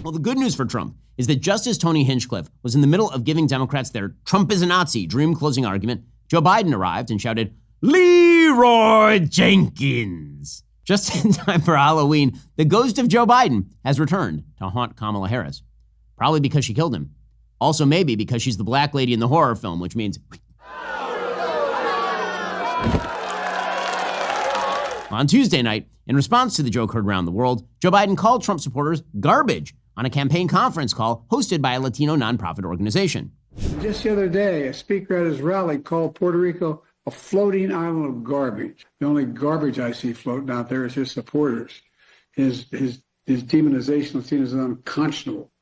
Well, the good news for Trump is that just as Tony Hinchcliffe was in the middle of giving Democrats their Trump is a Nazi dream closing argument, Joe Biden arrived and shouted, "Leroy Jenkins." Just in time for Halloween, the ghost of Joe Biden has returned to haunt Kamala Harris. Probably because she killed him. Also maybe because she's the black lady in the horror film, which means... On Tuesday night, in response to the joke heard around the world, Joe Biden called Trump supporters garbage on a campaign conference call hosted by a Latino nonprofit organization. Just the other day, a speaker at his rally called Puerto Rico a floating island of garbage. The only garbage I see floating out there is his supporters. His demonization is seen as unconscionable,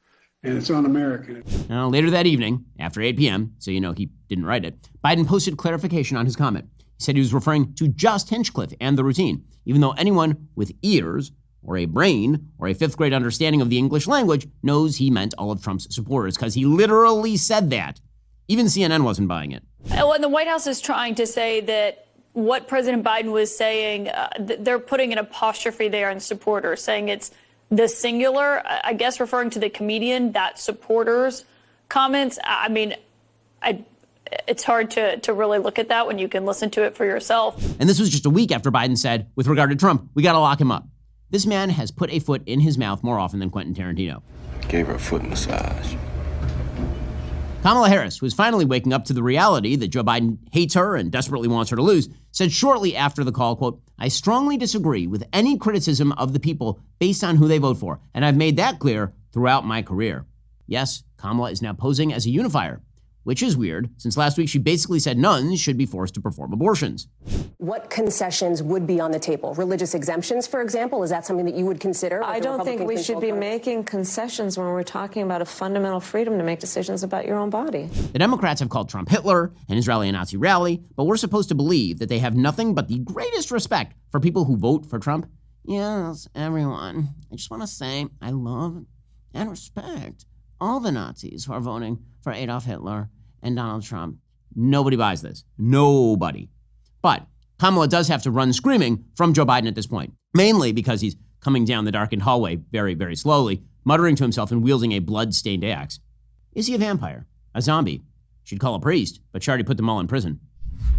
and it's un-American. Now, later that evening, after 8 p.m., so you know he didn't write it, Biden posted clarification on his comment. He said he was referring to just Hinchcliffe and the routine, even though anyone with ears or a brain or a fifth grade understanding of the English language knows he meant all of Trump's supporters, because he literally said that. Even CNN wasn't buying it. Well, and the White House is trying to say that what President Biden was saying, they're putting an apostrophe there in supporters, saying it's the singular, I guess referring to the comedian, that supporters comments. I mean, it's hard to really look at that when you can listen to it for yourself. And this was just a week after Biden said, with regard to Trump, we got to lock him up. This man has put a foot in his mouth more often than Quentin Tarantino. Gave her a foot massage. Kamala Harris, who is finally waking up to the reality that Joe Biden hates her and desperately wants her to lose, said shortly after the call, quote, "I strongly disagree with any criticism of the people based on who they vote for, and I've made that clear throughout my career." Yes, Kamala is now posing as a unifier, which is weird, since last week she basically said nuns should be forced to perform abortions. What concessions would be on the table? Religious exemptions, for example? Is that something that you would consider? I don't think we should be making concessions when we're talking about a fundamental freedom to make decisions about your own body. The Democrats have called Trump Hitler and Israeli a Nazi rally, but we're supposed to believe that they have nothing but the greatest respect for people who vote for Trump. Yes, everyone. I just want to say I love and respect all the Nazis who are voting for Adolf Hitler and Donald Trump. Nobody buys this. Nobody. But Kamala does have to run screaming from Joe Biden at this point, mainly because he's coming down the darkened hallway very, very slowly, muttering to himself and wielding a blood-stained axe. Is he a vampire? A zombie? She'd call a priest, but she already put them all in prison.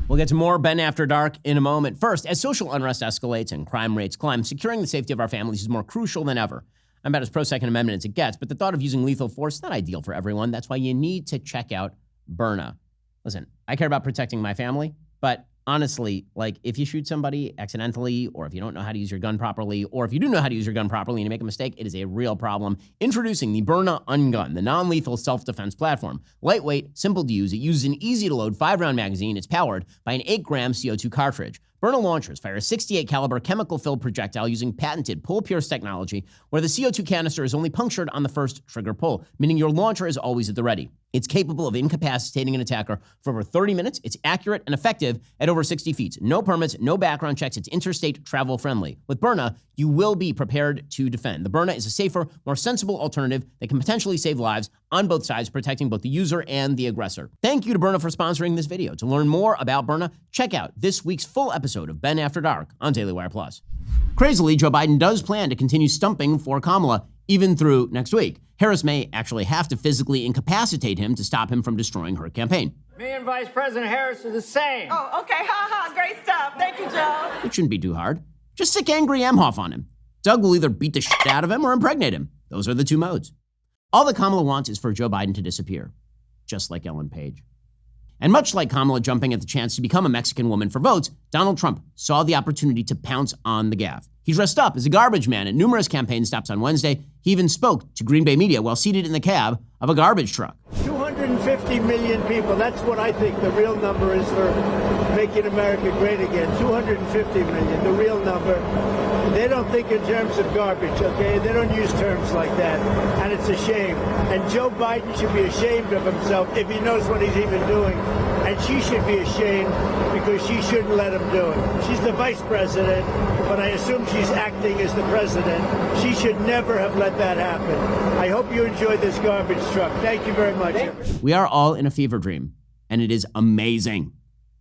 We'll get to more Ben After Dark in a moment. First, as social unrest escalates and crime rates climb, securing the safety of our families is more crucial than ever. I'm about as pro-Second Amendment as it gets, but the thought of using lethal force is not ideal for everyone. That's why you need to check out Byrna. Listen, I care about protecting my family, but honestly, like if you shoot somebody accidentally, or if you don't know how to use your gun properly, or if you do know how to use your gun properly and you make a mistake, it is a real problem. Introducing the Byrna Ungun, the non-lethal self-defense platform. Lightweight, simple to use, it uses an easy-to-load 5-round magazine. It's powered by an 8-gram CO2 cartridge. Byrna launchers fire a 68 caliber chemical-filled projectile using patented pull-pierce technology, where the CO2 canister is only punctured on the first trigger pull, meaning your launcher is always at the ready. It's capable of incapacitating an attacker for over 30 minutes. It's accurate and effective at over 60 feet. No permits, no background checks. It's interstate travel friendly. With Byrna, you will be prepared to defend. The Byrna is a safer, more sensible alternative that can potentially save lives on both sides, protecting both the user and the aggressor. Thank you to Byrna for sponsoring this video. To learn more about Byrna, check out this week's full episode of Ben After Dark on Daily Wire Plus. Crazily, Joe Biden does plan to continue stumping for Kamala even through next week. Harris may actually have to physically incapacitate him to stop him from destroying her campaign. Me and Vice President Harris are the same. Oh, okay. Ha ha. Great stuff. Thank you, Joe. It shouldn't be too hard. Just sick angry Emhoff on him. Doug will either beat the shit out of him or impregnate him. Those are the two modes. All that Kamala wants is for Joe Biden to disappear, just like Ellen Page. And much like Kamala jumping at the chance to become a Mexican woman for votes, Donald Trump saw the opportunity to pounce on the gaffe. He dressed up as a garbage man at numerous campaign stops on Wednesday. He even spoke to Green Bay media while seated in the cab of a garbage truck. 250 million people. That's what I think the real number is for making America great again. 250 million, the real number. They don't think in terms of garbage, okay? They don't use terms like that, and it's a shame. And Joe Biden should be ashamed of himself if he knows what he's even doing. And she should be ashamed because she shouldn't let him do it. She's the vice president, but I assume she's acting as the president. She should never have let that happen. I hope you enjoyed this garbage truck. Thank you very much. We are all in a fever dream, and it is amazing.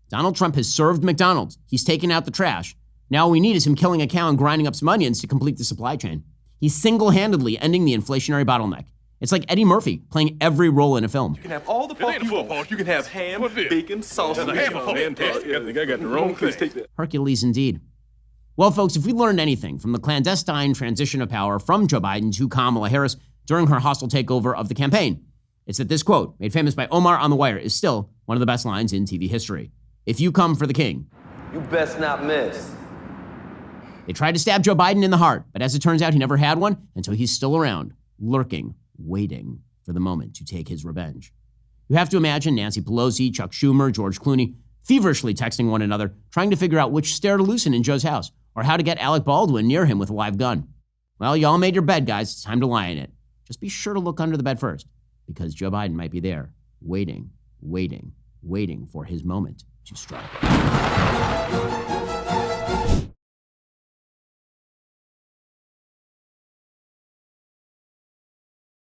Donald Trump has served McDonald's. He's taken out the trash. Now all we need is him killing a cow and grinding up some onions to complete the supply chain. He's single-handedly ending the inflationary bottleneck. It's like Eddie Murphy playing every role in a film. You can have all the pork you want. You can have ham, bacon, sausage, fantastic. I got the wrong thing. Hercules indeed. Well, folks, if we learned anything from the clandestine transition of power from Joe Biden to Kamala Harris during her hostile takeover of the campaign, it's that this quote, made famous by Omar on The Wire, is still one of the best lines in TV history. If you come for the king, you best not miss. They tried to stab Joe Biden in the heart, but as it turns out, he never had one, and so he's still around, lurking, waiting for the moment to take his revenge. You have to imagine Nancy Pelosi, Chuck Schumer, George Clooney feverishly texting one another, trying to figure out which stair to loosen in Joe's house, or how to get Alec Baldwin near him with a live gun. Well, y'all made your bed, guys. It's time to lie in it. Just be sure to look under the bed first, because Joe Biden might be there, waiting for his moment to strike.